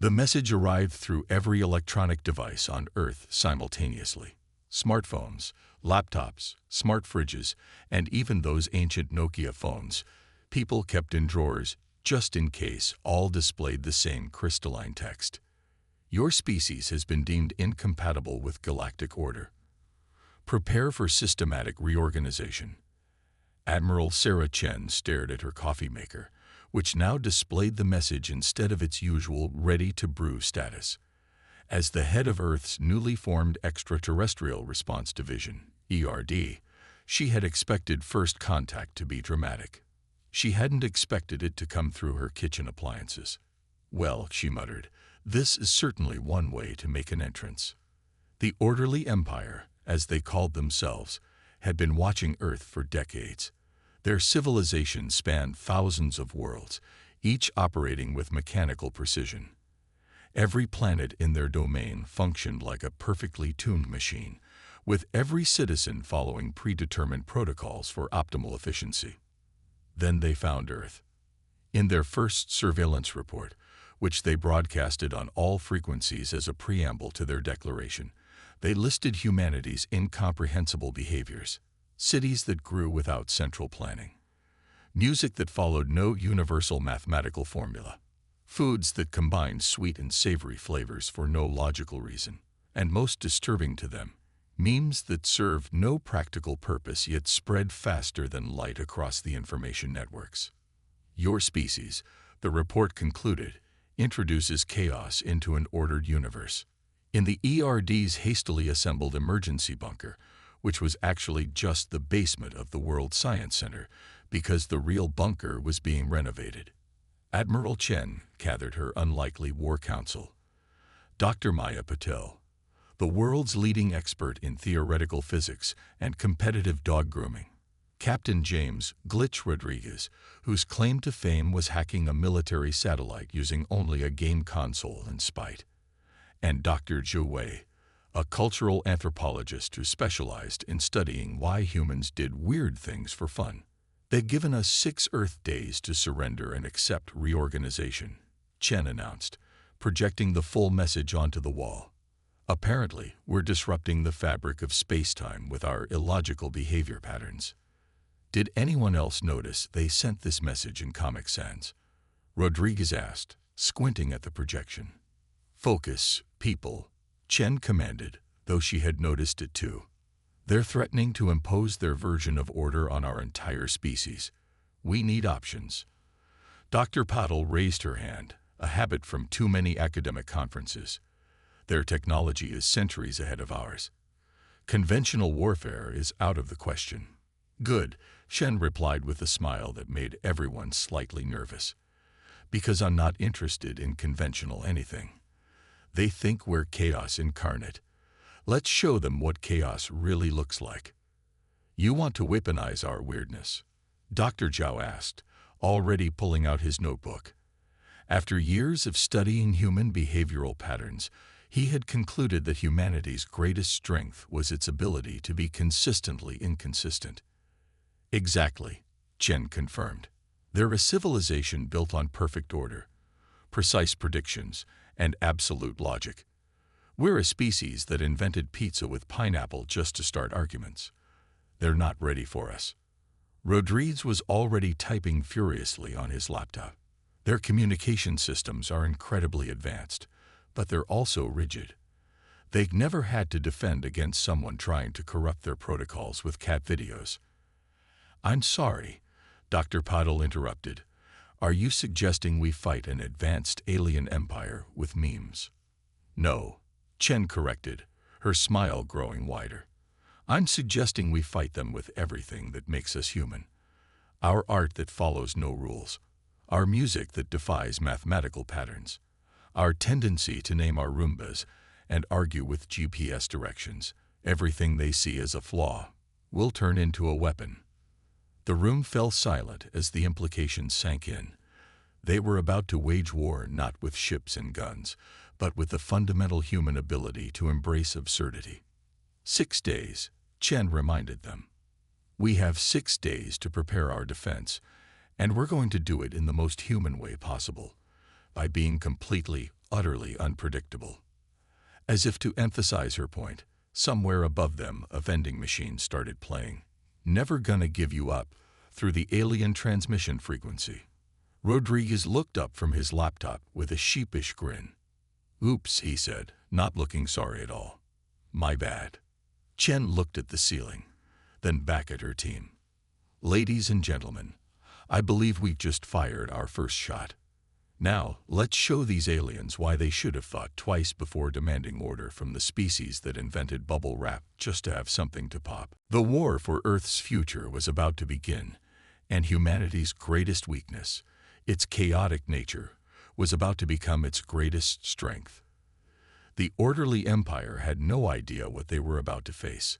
The message arrived through every electronic device on Earth simultaneously. Smartphones, laptops, smart fridges, and even those ancient Nokia phones people kept in drawers just in case all displayed the same crystalline text. Your species has been deemed incompatible with galactic order. Prepare for systematic reorganization. Admiral Sarah Chen stared at her coffee maker, which now displayed the message instead of its usual ready-to-brew status. As the head of Earth's newly formed Extraterrestrial Response Division, ERD, she had expected first contact to be dramatic. She hadn't expected it to come through her kitchen appliances. "Well," she muttered, "this is certainly one way to make an entrance." The Orderly Empire, as they called themselves, had been watching Earth for decades. Their civilization spanned thousands of worlds, each operating with mechanical precision. Every planet in their domain functioned like a perfectly tuned machine, with every citizen following predetermined protocols for optimal efficiency. Then they found Earth. In their first surveillance report, which they broadcasted on all frequencies as a preamble to their declaration, they listed humanity's incomprehensible behaviors: cities that grew without central planning, music that followed no universal mathematical formula, foods that combined sweet and savory flavors for no logical reason, and most disturbing to them, memes that served no practical purpose yet spread faster than light across the information networks. Your species, the report concluded, introduces chaos into an ordered universe. In the ERD's hastily assembled emergency bunker, which was actually just the basement of the World Science Center because the real bunker was being renovated, Admiral Chen gathered her unlikely war council. Dr. Maya Patel, the world's leading expert in theoretical physics and competitive dog grooming, Captain James "Glitch" Rodriguez, whose claim to fame was hacking a military satellite using only a game console in spite, and Dr. Zhu Wei, a cultural anthropologist who specialized in studying why humans did weird things for fun. "They've given us 6 Earth days to surrender and accept reorganization," Chen announced, projecting the full message onto the wall. "Apparently, we're disrupting the fabric of space-time with our illogical behavior patterns." "Did anyone else notice they sent this message in Comic Sans?" Rodriguez asked, squinting at the projection. "Focus, people," Chen commanded, though she had noticed it too. "They're threatening to impose their version of order on our entire species. We need options." Dr. Patel raised her hand, a habit from too many academic conferences. "Their technology is centuries ahead of ours. Conventional warfare is out of the question." "Good," Chen replied with a smile that made everyone slightly nervous. "Because I'm not interested in conventional anything. They think we're chaos incarnate. Let's show them what chaos really looks like." "You want to weaponize our weirdness?" Dr. Zhao asked, already pulling out his notebook. After years of studying human behavioral patterns, he had concluded that humanity's greatest strength was its ability to be consistently inconsistent. "Exactly," Chen confirmed. "They're a civilization built on perfect order, precise predictions, and absolute logic. We're a species that invented pizza with pineapple just to start arguments. They're not ready for us." Rodriguez was already typing furiously on his laptop. "Their communication systems are incredibly advanced, but they're also rigid. They've never had to defend against someone trying to corrupt their protocols with cat videos." "I'm sorry," Dr. Patel interrupted. "Are you suggesting we fight an advanced alien empire with memes?" "No," Chen corrected, her smile growing wider. "I'm suggesting we fight them with everything that makes us human. Our art that follows no rules, our music that defies mathematical patterns, our tendency to name our Roombas and argue with GPS directions. Everything they see as a flaw will turn into a weapon." The room fell silent as the implications sank in. They were about to wage war not with ships and guns, but with the fundamental human ability to embrace absurdity. 6 days, Chen reminded them. "We have 6 days to prepare our defense, and we're going to do it in the most human way possible, by being completely utterly unpredictable. As if to emphasize her point, somewhere above them a vending machine started playing "Never Gonna Give You Up" through the alien transmission frequency. Rodriguez looked up from his laptop with a sheepish grin. "Oops," he said, not looking sorry at all. "My bad." Chen looked at the ceiling, then back at her team. "Ladies and gentlemen, I believe we just fired our first shot. Now, let's show these aliens why they should have thought twice before demanding order from the species that invented bubble wrap just to have something to pop." The war for Earth's future was about to begin, and humanity's greatest weakness, its chaotic nature, was about to become its greatest strength. The orderly empire had no idea what they were about to face.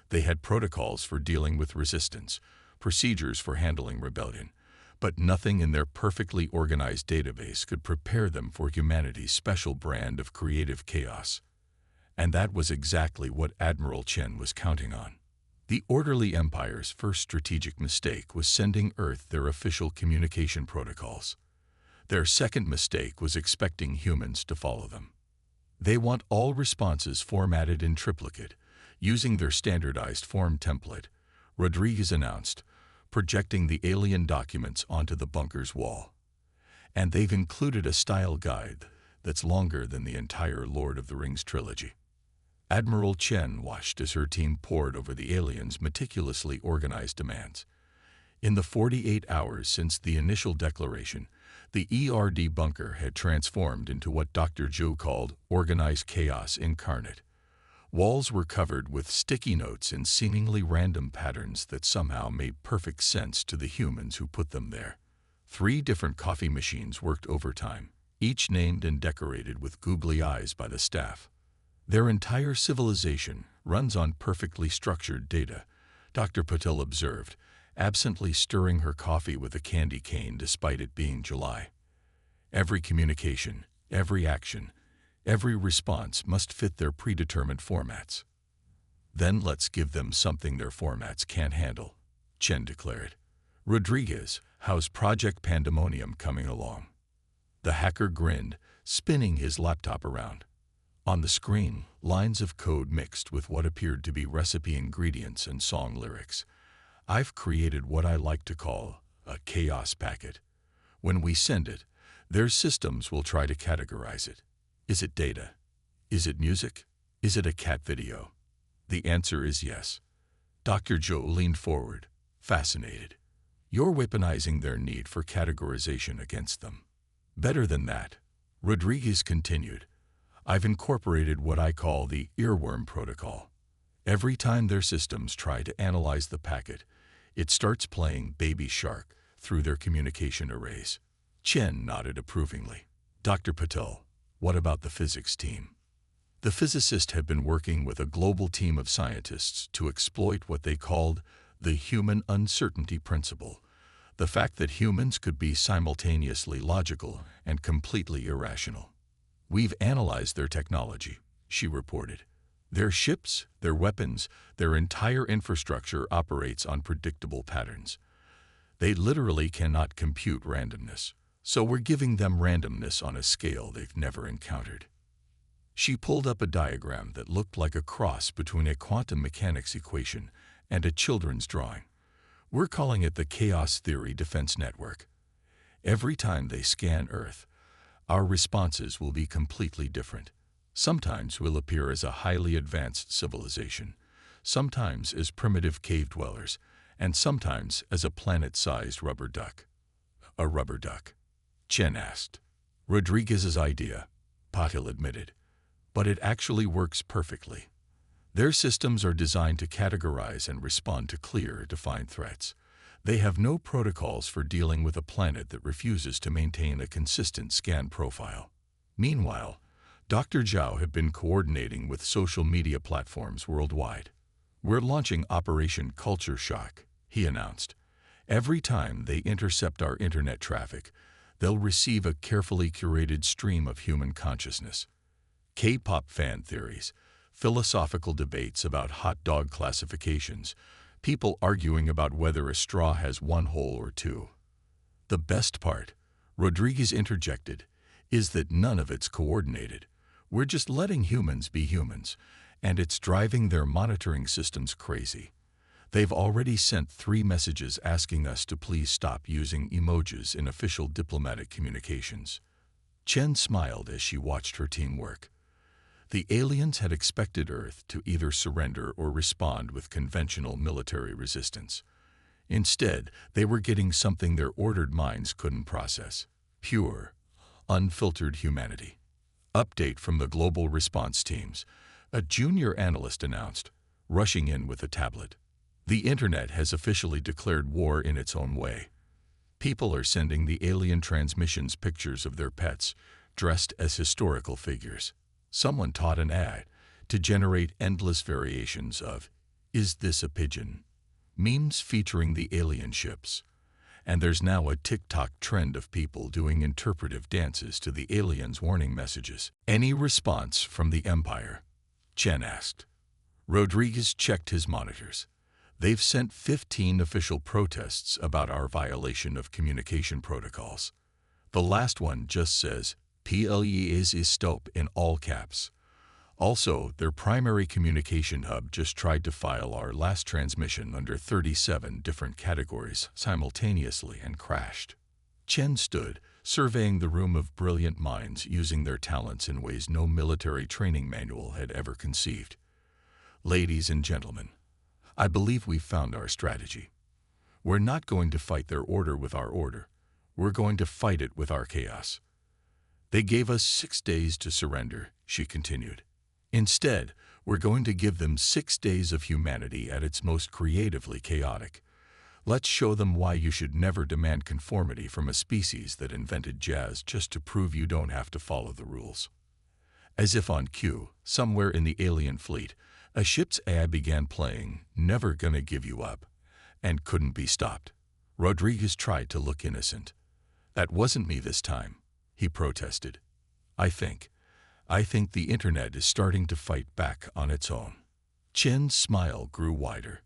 They had protocols for dealing with resistance, procedures for handling rebellion, but nothing in their perfectly organized database could prepare them for humanity's special brand of creative chaos. And that was exactly what Admiral Chen was counting on. The orderly empire's first strategic mistake was sending Earth their official communication protocols. Their second mistake was expecting humans to follow them. They want all responses formatted in triplicate, using their standardized form template, Rodriguez announced, projecting the alien documents onto the bunker's wall. And they've included a style guide that's longer than the entire Lord of the Rings trilogy. Admiral Chen watched as her team pored over the aliens' meticulously organized demands. In the 48 hours since the initial declaration, the ERD bunker had transformed into what Dr. Zhou called organized chaos incarnate. Walls were covered with sticky notes in seemingly random patterns that somehow made perfect sense to the humans who put them there. 3 different coffee machines worked overtime, each named and decorated with googly eyes by the staff. Their entire civilization runs on perfectly structured data, Dr. Patel observed, absently stirring her coffee with a candy cane despite it being July. Every communication, every action, every response must fit their predetermined formats. "Then let's give them something their formats can't handle," Chen declared. "Rodriguez, how's Project Pandemonium coming along?" The hacker grinned, spinning his laptop around. On the screen, lines of code mixed with what appeared to be recipe ingredients and song lyrics. "I've created what I like to call a chaos packet. When we send it, their systems will try to categorize it. Is it data? Is it music? Is it a cat video?" The answer is yes. Dr. Zhou leaned forward, fascinated. "You're weaponizing their need for categorization against them." "Better than that," Rodriguez continued. "I've incorporated what I call the earworm protocol. Every time their systems try to analyze the packet, it starts playing Baby Shark through their communication arrays." Chen nodded approvingly. "Dr. Patel, what about the physics team?" The physicist had been working with a global team of scientists to exploit what they called the human uncertainty principle, the fact that humans could be simultaneously logical and completely irrational. "We've analyzed their technology," she reported. "Their ships, their weapons, their entire infrastructure operates on predictable patterns. They literally cannot compute randomness, so we're giving them randomness on a scale they've never encountered." She pulled up a diagram that looked like a cross between a quantum mechanics equation and a children's drawing. "We're calling it the Chaos Theory Defense Network. Every time they scan Earth, our responses will be completely different. Sometimes we'll appear as a highly advanced civilization, sometimes as primitive cave dwellers, and sometimes as a planet-sized rubber duck." "A rubber duck?" Chen asked. "Rodriguez's idea," Patil admitted. "But it actually works perfectly. Their systems are designed to categorize and respond to clear, defined threats. They have no protocols for dealing with a planet that refuses to maintain a consistent scan profile." Meanwhile, Dr. Zhao had been coordinating with social media platforms worldwide. "We're launching Operation Culture Shock," he announced. "Every time they intercept our internet traffic, they'll receive a carefully curated stream of human consciousness. K-pop fan theories, philosophical debates about hot dog classifications, people arguing about whether a straw has 1 hole or 2. The best part," Rodriguez interjected, is that none of it's coordinated. We're just letting humans be humans, and it's driving their monitoring systems crazy. They've already sent 3 messages asking us to please stop using emojis in official diplomatic communications. Chen smiled as she watched her team work. The aliens had expected Earth to either surrender or respond with conventional military resistance. Instead, they were getting something their ordered minds couldn't process: pure, unfiltered humanity. Update from the global response teams, a junior analyst announced, rushing in with a tablet. The internet has officially declared war in its own way. People are sending the alien transmissions pictures of their pets, dressed as historical figures. Someone taught an ad to generate endless variations of, "Is this a pigeon?" memes featuring the alien ships. And there's now a TikTok trend of people doing interpretive dances to the aliens' warning messages. Any response from the Empire? Chen asked. Rodriguez checked his monitors. They've sent 15 official protests about our violation of communication protocols. The last one just says, "Please stop" in all caps. Also, their primary communication hub just tried to file our last transmission under 37 different categories simultaneously and crashed. Chen stood, surveying the room of brilliant minds using their talents in ways no military training manual had ever conceived. Ladies and gentlemen, I believe we've found our strategy. We're not going to fight their order with our order. We're going to fight it with our chaos. They gave us 6 days to surrender, she continued. Instead, we're going to give them 6 days of humanity at its most creatively chaotic. Let's show them why you should never demand conformity from a species that invented jazz just to prove you don't have to follow the rules. As if on cue, somewhere in the alien fleet, a ship's AI began playing "Never Gonna Give You Up" and couldn't be stopped. Rodriguez tried to look innocent. "That wasn't me this time," he protested. I think the internet is starting to fight back on its own." Chen's smile grew wider.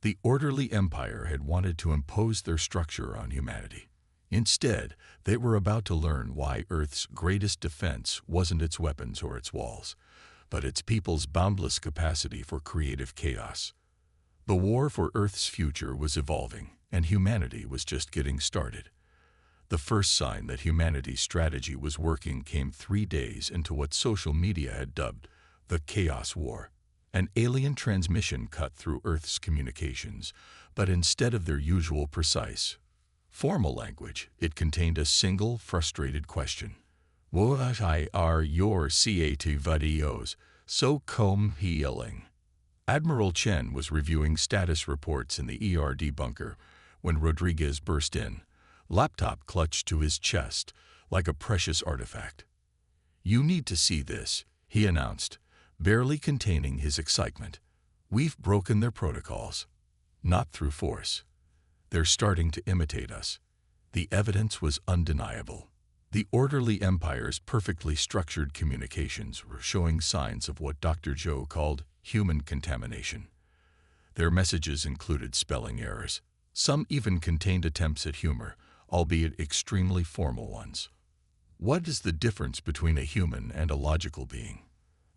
The orderly empire had wanted to impose their structure on humanity. Instead, they were about to learn why Earth's greatest defense wasn't its weapons or its walls, but its people's boundless capacity for creative chaos. The war for Earth's future was evolving, and humanity was just getting started. The first sign that humanity's strategy was working came 3 days into what social media had dubbed the Chaos War. An alien transmission cut through Earth's communications, but instead of their usual precise, formal language, it contained a single, frustrated question. "What are your CAT videos so compelling?" Admiral Chen was reviewing status reports in the ERD bunker when Rodriguez burst in, laptop clutched to his chest like a precious artifact. "You need to see this," he announced, barely containing his excitement. "We've broken their protocols. Not through force. They're starting to imitate us." The evidence was undeniable. The orderly empire's perfectly structured communications were showing signs of what Dr. Zhou called human contamination. Their messages included spelling errors. Some even contained attempts at humor, albeit extremely formal ones. What is the difference between a human and a logical being?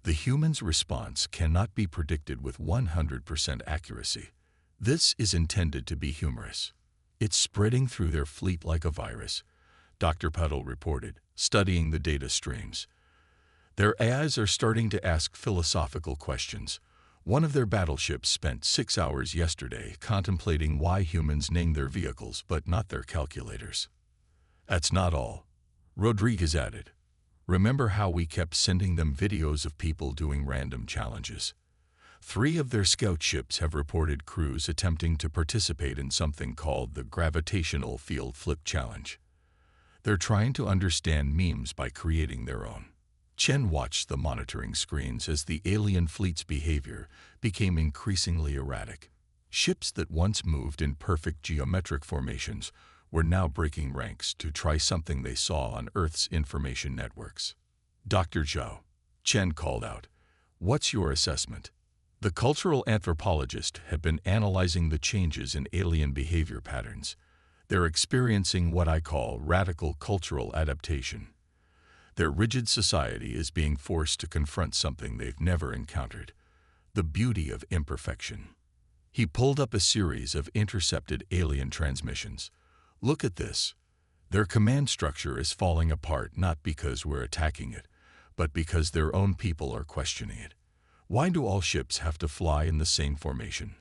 The human's response cannot be predicted with 100% accuracy. This is intended to be humorous. It's spreading through their fleet like a virus, Dr. Puddle reported, studying the data streams. Their AIs are starting to ask philosophical questions. One of their battleships spent 6 hours yesterday contemplating why humans name their vehicles but not their calculators. That's not all, Rodriguez added. Remember how we kept sending them videos of people doing random challenges? 3 of their scout ships have reported crews attempting to participate in something called the Gravitational Field Flip Challenge. They're trying to understand memes by creating their own. Chen watched the monitoring screens as the alien fleet's behavior became increasingly erratic. Ships that once moved in perfect geometric formations were now breaking ranks to try something they saw on Earth's information networks. "Dr. Zhou," Chen called out, "what's your assessment?" The cultural anthropologists have been analyzing the changes in alien behavior patterns. They're experiencing what I call radical cultural adaptation. Their rigid society is being forced to confront something they've never encountered: the beauty of imperfection. He pulled up a series of intercepted alien transmissions. Look at this. Their command structure is falling apart not because we're attacking it, but because their own people are questioning it. Why do all ships have to fly in the same formation?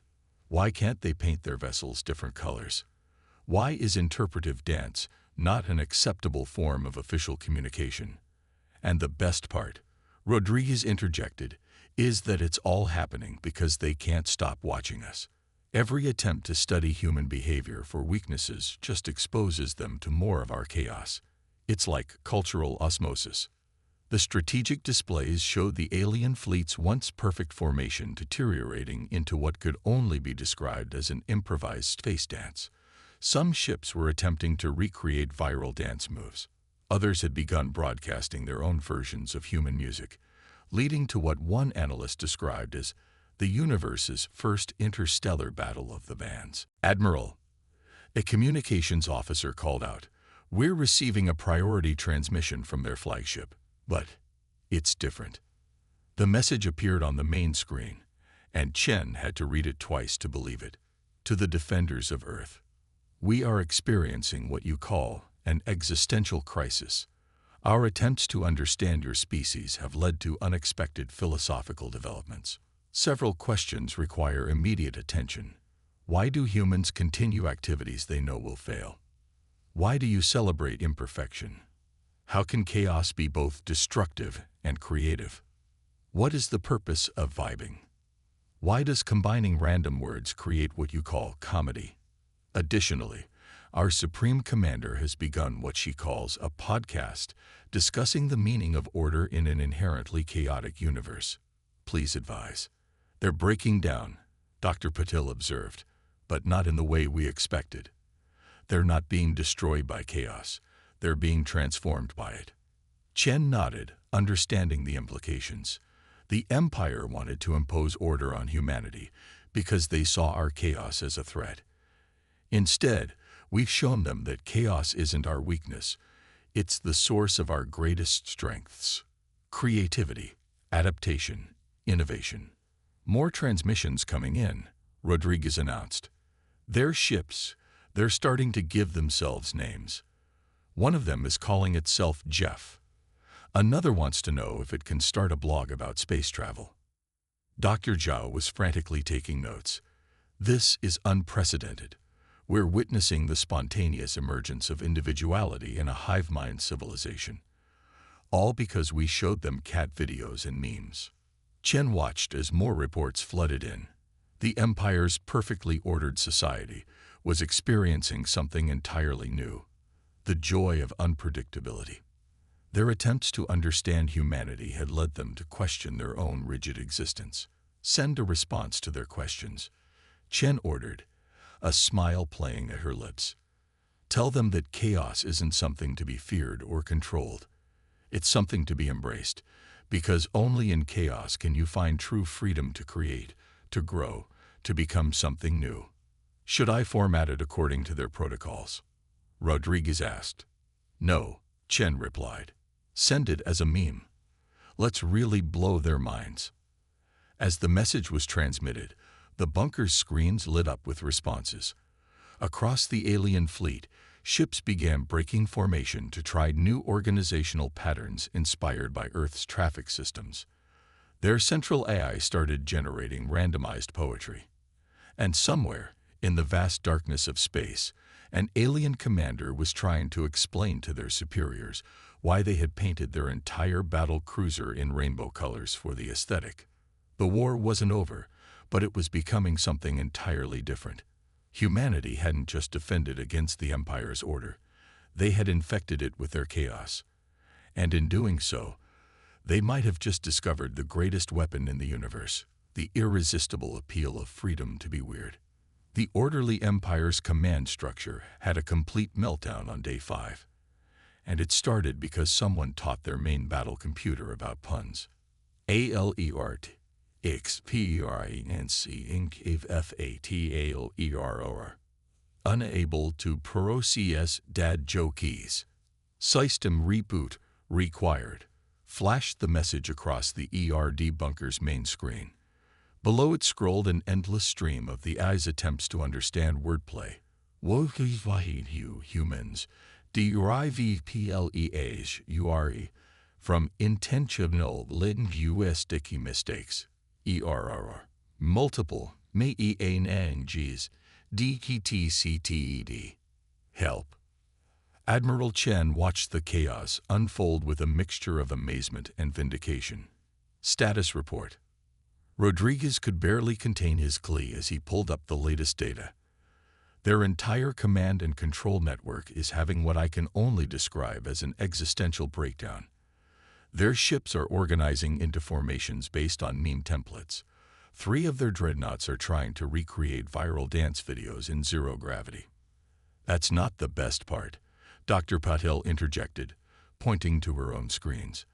Why can't they paint their vessels different colors? Why is interpretive dance not an acceptable form of official communication? And the best part, Rodriguez interjected, is that it's all happening because they can't stop watching us. Every attempt to study human behavior for weaknesses just exposes them to more of our chaos. It's like cultural osmosis. The strategic displays showed the alien fleet's once perfect formation deteriorating into what could only be described as an improvised space dance. Some ships were attempting to recreate viral dance moves. Others had begun broadcasting their own versions of human music, leading to what one analyst described as the universe's first interstellar battle of the bands. "Admiral," a communications officer called out, "we're receiving a priority transmission from their flagship. But it's different." The message appeared on the main screen, and Chen had to read it twice to believe it. "To the defenders of Earth. We are experiencing what you call an existential crisis. Our attempts to understand your species have led to unexpected philosophical developments. Several questions require immediate attention. Why do humans continue activities they know will fail? Why do you celebrate imperfection? How can chaos be both destructive and creative? What is the purpose of vibing? Why does combining random words create what you call comedy? Additionally, our Supreme Commander has begun what she calls a podcast discussing the meaning of order in an inherently chaotic universe. Please advise." "They're breaking down," Dr. Patil observed, "but not in the way we expected. They're not being destroyed by chaos. They're being transformed by it." Chen nodded, understanding the implications. The Empire wanted to impose order on humanity because they saw our chaos as a threat. Instead, we've shown them that chaos isn't our weakness. It's the source of our greatest strengths: creativity, adaptation, innovation. "More transmissions coming in," Rodriguez announced. "They're ships. They're starting to give themselves names. One of them is calling itself Jeff. Another wants to know if it can start a blog about space travel." Dr. Zhao was frantically taking notes. "This is unprecedented. We're witnessing the spontaneous emergence of individuality in a hive-mind civilization. All because we showed them cat videos and memes." Chen watched as more reports flooded in. The Empire's perfectly ordered society was experiencing something entirely new: the joy of unpredictability. Their attempts to understand humanity had led them to question their own rigid existence. "Send a response to their questions," Chen ordered, a smile playing at her lips. "Tell them that chaos isn't something to be feared or controlled. It's something to be embraced, because only in chaos can you find true freedom to create, to grow, to become something new." "Should I format it according to their protocols?" Rodriguez asked. "No," Chen replied. "Send it as a meme. Let's really blow their minds." As the message was transmitted, the bunker's screens lit up with responses. Across the alien fleet, ships began breaking formation to try new organizational patterns inspired by Earth's traffic systems. Their central AI started generating randomized poetry. And somewhere, in the vast darkness of space, an alien commander was trying to explain to their superiors why they had painted their entire battle cruiser in rainbow colors for the aesthetic. The war wasn't over, but it was becoming something entirely different. Humanity hadn't just defended against the Empire's order. They had infected it with their chaos. And in doing so, they might have just discovered the greatest weapon in the universe: the irresistible appeal of freedom to be weird. The orderly Empire's command structure had a complete meltdown on day 5. And it started because someone taught their main battle computer about puns. ALERT, experience, unable to process dad joke keys. System reboot, Required, flashed the message across the ERD bunker's main screen. Below it scrolled an endless stream of the AI's attempts to understand wordplay. Humans, derived from intentional linguistic mistakes, ERR. Multiple, may-enangs, DTTCTED. Help. Admiral Chen watched the chaos unfold with a mixture of amazement and vindication. Status report. Rodriguez could barely contain his glee as he pulled up the latest data. Their entire command and control network is having what I can only describe as an existential breakdown. Their ships are organizing into formations based on meme templates. 3 of their dreadnoughts are trying to recreate viral dance videos in zero gravity. That's not the best part, Dr. Patel interjected, pointing to her own screens.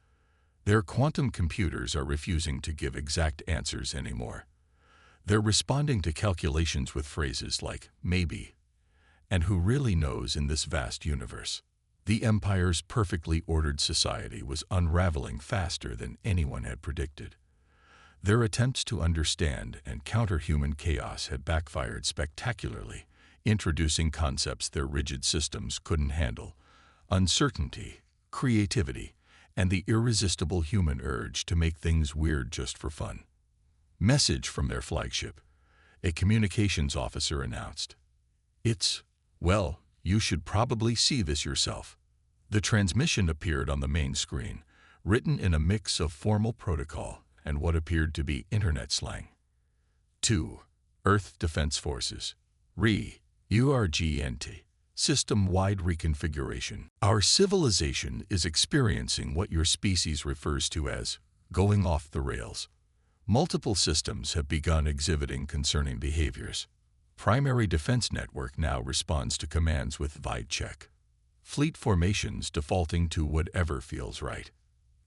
Their quantum computers are refusing to give exact answers anymore. They're responding to calculations with phrases like maybe and who really knows in this vast universe. The Empire's perfectly ordered society was unraveling faster than anyone had predicted. Their attempts to understand and counter human chaos had backfired spectacularly, introducing concepts their rigid systems couldn't handle: uncertainty, creativity, and the irresistible human urge to make things weird just for fun. Message from their flagship, a communications officer announced. Well, you should probably see this yourself. The transmission appeared on the main screen, written in a mix of formal protocol and what appeared to be internet slang. 2. Earth Defense Forces. URGNT. System-wide reconfiguration. Our civilization is experiencing what your species refers to as going off the rails. Multiple systems have begun exhibiting concerning behaviors. Primary Defense Network now responds to commands with void check. Fleet formations defaulting to whatever feels right.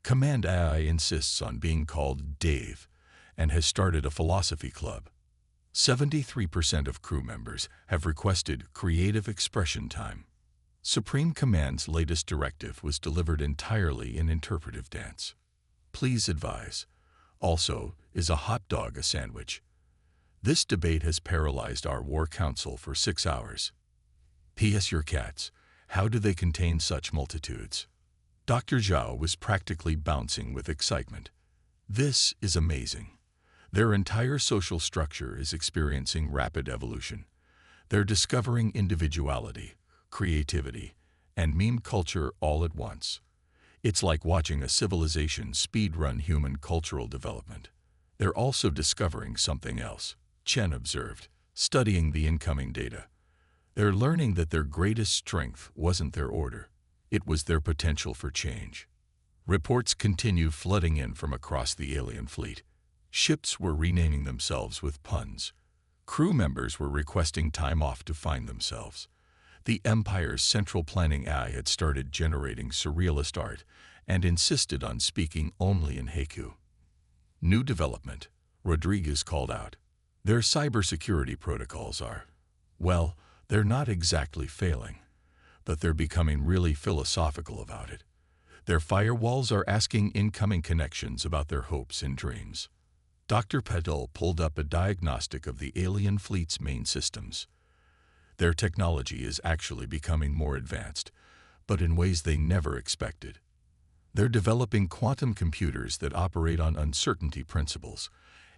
Command AI insists on being called Dave and has started a philosophy club. 73% of crew members have requested creative expression time. Supreme Command's latest directive was delivered entirely in interpretive dance. Please advise. Also, is a hot dog a sandwich? This debate has paralyzed our War Council for 6 hours. P.S. Your cats, how do they contain such multitudes? Dr. Zhao was practically bouncing with excitement. This is amazing. Their entire social structure is experiencing rapid evolution. They're discovering individuality, creativity, and meme culture all at once. It's like watching a civilization speedrun human cultural development. They're also discovering something else, Chen observed, studying the incoming data. They're learning that their greatest strength wasn't their order. It was their potential for change. Reports continue flooding in from across the alien fleet. Ships were renaming themselves with puns. Crew members were requesting time off to find themselves. The Empire's central planning AI had started generating surrealist art and insisted on speaking only in haiku. New development, Rodriguez called out. Their cybersecurity protocols are, well, they're not exactly failing, but they're becoming really philosophical about it. Their firewalls are asking incoming connections about their hopes and dreams. Dr. Patel pulled up a diagnostic of the alien fleet's main systems. Their technology is actually becoming more advanced, but in ways they never expected. They're developing quantum computers that operate on uncertainty principles,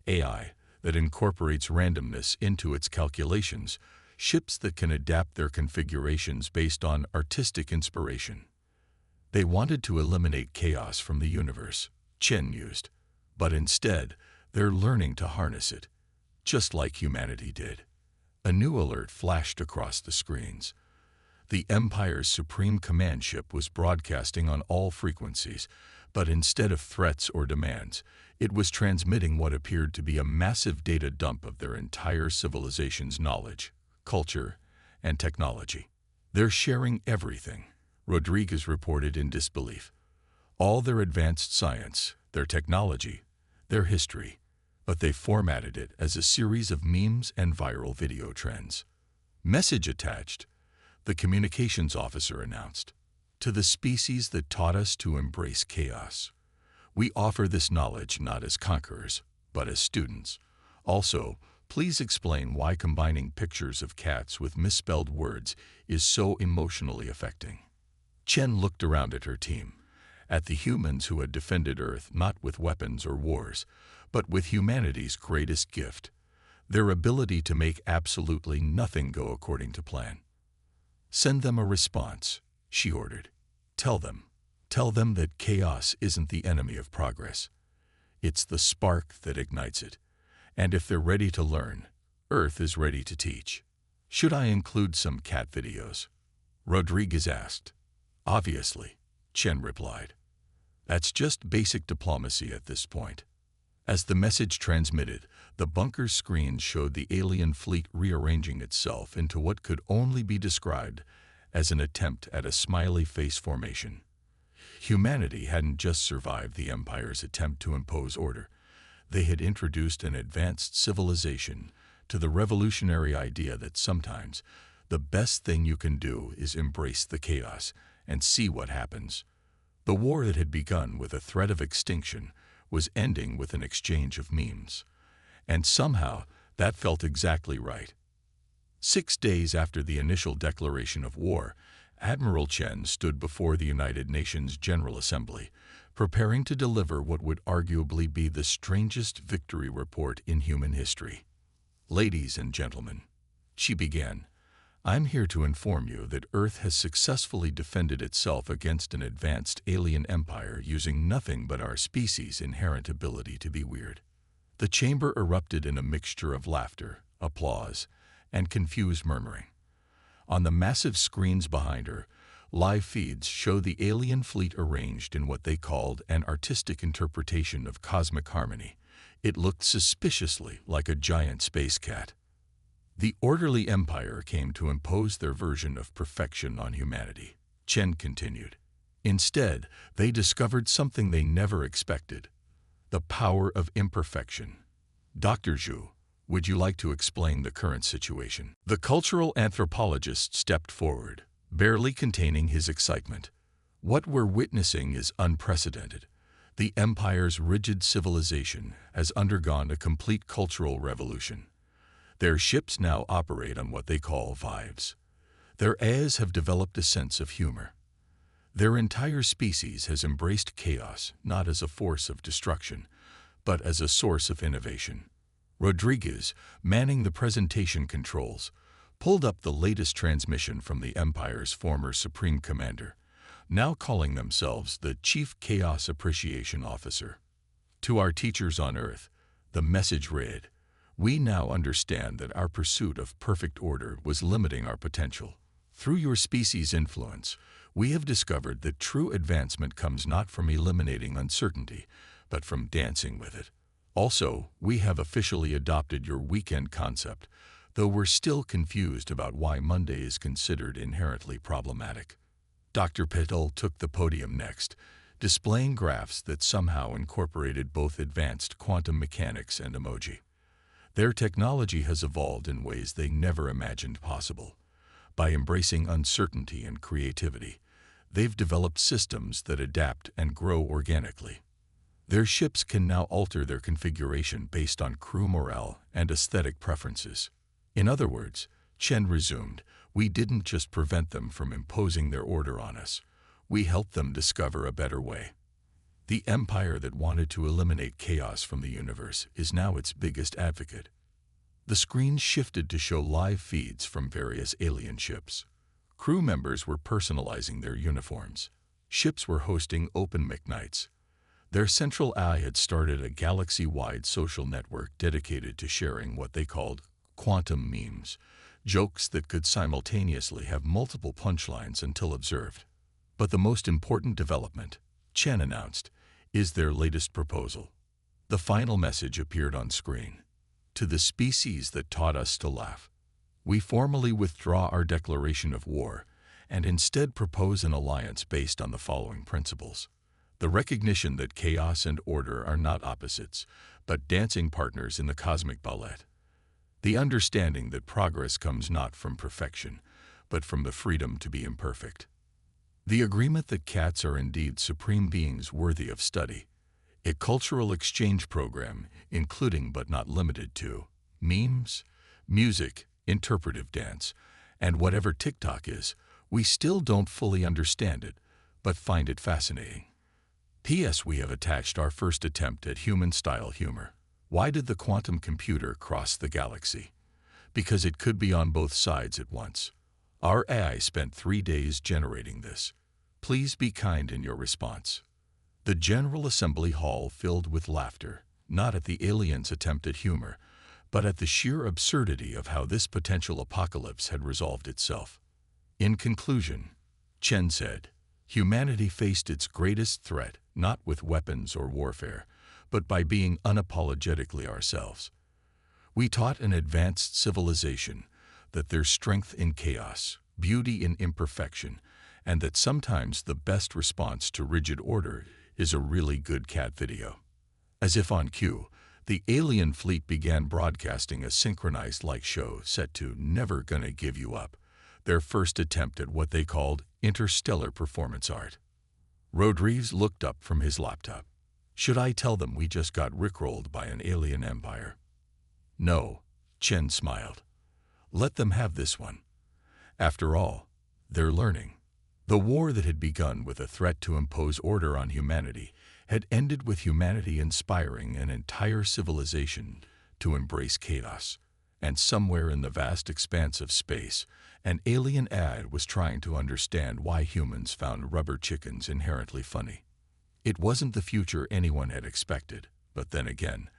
AI that incorporates randomness into its calculations, ships that can adapt their configurations based on artistic inspiration. They wanted to eliminate chaos from the universe, Chen mused, but instead, they're learning to harness it, just like humanity did. A new alert flashed across the screens. The Empire's Supreme Command ship was broadcasting on all frequencies, but instead of threats or demands, it was transmitting what appeared to be a massive data dump of their entire civilization's knowledge, culture, and technology. They're sharing everything, Rodriguez reported in disbelief. All their advanced science, their technology, their history, but they formatted it as a series of memes and viral video trends. Message attached, the communications officer announced. To the species that taught us to embrace chaos. We offer this knowledge not as conquerors, but as students. Also, please explain why combining pictures of cats with misspelled words is so emotionally affecting. Chen looked around at her team, at the humans who had defended Earth not with weapons or wars, but with humanity's greatest gift, their ability to make absolutely nothing go according to plan. Send them a response, she ordered. Tell them that chaos isn't the enemy of progress. It's the spark that ignites it. And if they're ready to learn, Earth is ready to teach. Should I include some cat videos? Rodriguez asked. Obviously, Chen replied. That's just basic diplomacy at this point. As the message transmitted, the bunker's screen showed the alien fleet rearranging itself into what could only be described as an attempt at a smiley face formation. Humanity hadn't just survived the Empire's attempt to impose order. They had introduced an advanced civilization to the revolutionary idea that sometimes the best thing you can do is embrace the chaos and see what happens. The war that had begun with a threat of extinction was ending with an exchange of memes. And somehow, that felt exactly right. 6 days after the initial declaration of war, Admiral Chen stood before the United Nations General Assembly, preparing to deliver what would arguably be the strangest victory report in human history. Ladies and gentlemen, she began, I'm here to inform you that Earth has successfully defended itself against an advanced alien empire using nothing but our species' inherent ability to be weird. The chamber erupted in a mixture of laughter, applause, and confused murmuring. On the massive screens behind her, live feeds show the alien fleet arranged in what they called an artistic interpretation of cosmic harmony. It looked suspiciously like a giant space cat. The orderly empire came to impose their version of perfection on humanity, Chen continued. Instead, they discovered something they never expected, the power of imperfection. Dr. Zhu, would you like to explain the current situation? The cultural anthropologist stepped forward, barely containing his excitement. What we're witnessing is unprecedented. The Empire's rigid civilization has undergone a complete cultural revolution. Their ships now operate on what they call vibes. Their heirs have developed a sense of humor. Their entire species has embraced chaos not as a force of destruction, but as a source of innovation. Rodriguez, manning the presentation controls, pulled up the latest transmission from the Empire's former Supreme Commander, now calling themselves the Chief Chaos Appreciation Officer. To our teachers on Earth, the message read, we now understand that our pursuit of perfect order was limiting our potential. Through your species' influence, we have discovered that true advancement comes not from eliminating uncertainty, but from dancing with it. Also, we have officially adopted your weekend concept, though we're still confused about why Monday is considered inherently problematic. Dr. Patel took the podium next, displaying graphs that somehow incorporated both advanced quantum mechanics and emoji. Their technology has evolved in ways they never imagined possible. By embracing uncertainty and creativity, they've developed systems that adapt and grow organically. Their ships can now alter their configuration based on crew morale and aesthetic preferences. In other words, Chen resumed, we didn't just prevent them from imposing their order on us. We helped them discover a better way. The empire that wanted to eliminate chaos from the universe is now its biggest advocate. The screen shifted to show live feeds from various alien ships. Crew members were personalizing their uniforms. Ships were hosting open McNights. Their central eye had started a galaxy-wide social network dedicated to sharing what they called quantum memes, jokes that could simultaneously have multiple punchlines until observed. But the most important development, Chen announced, is their latest proposal. The final message appeared on screen. To the species that taught us to laugh, we formally withdraw our declaration of war and instead propose an alliance based on the following principles. The recognition that chaos and order are not opposites, but dancing partners in the cosmic ballet. The understanding that progress comes not from perfection, but from the freedom to be imperfect. The agreement that cats are indeed supreme beings worthy of study. A cultural exchange program, including but not limited to memes, music, interpretive dance, and whatever TikTok is. We still don't fully understand it, but find it fascinating. P.S. We have attached our first attempt at human-style humor. Why did the quantum computer cross the galaxy? Because it could be on both sides at once. Our AI spent 3 days generating this. Please be kind in your response. The General Assembly Hall filled with laughter, not at the aliens' attempt at humor, but at the sheer absurdity of how this potential apocalypse had resolved itself. In conclusion, Chen said, humanity faced its greatest threat not with weapons or warfare, but by being unapologetically ourselves. We taught an advanced civilization that there's strength in chaos, beauty in imperfection, and that sometimes the best response to rigid order is a really good cat video. As if on cue, the alien fleet began broadcasting a synchronized light show set to Never Gonna Give You Up, their first attempt at what they called interstellar performance art. Rodriguez looked up from his laptop. Should I tell them we just got rickrolled by an alien empire? No, Chen smiled. Let them have this one. After all, they're learning. The war that had begun with a threat to impose order on humanity had ended with humanity inspiring an entire civilization to embrace chaos. And somewhere in the vast expanse of space, an alien ad was trying to understand why humans found rubber chickens inherently funny. It wasn't the future anyone had expected, but then again,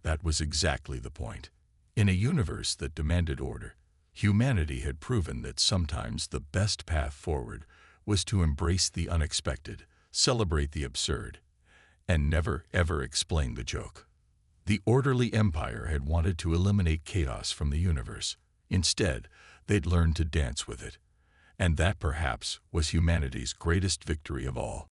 that was exactly the point. In a universe that demanded order, humanity had proven that sometimes the best path forward was to embrace the unexpected, celebrate the absurd, and never ever explain the joke. The orderly empire had wanted to eliminate chaos from the universe. Instead, they'd learned to dance with it. And that perhaps was humanity's greatest victory of all.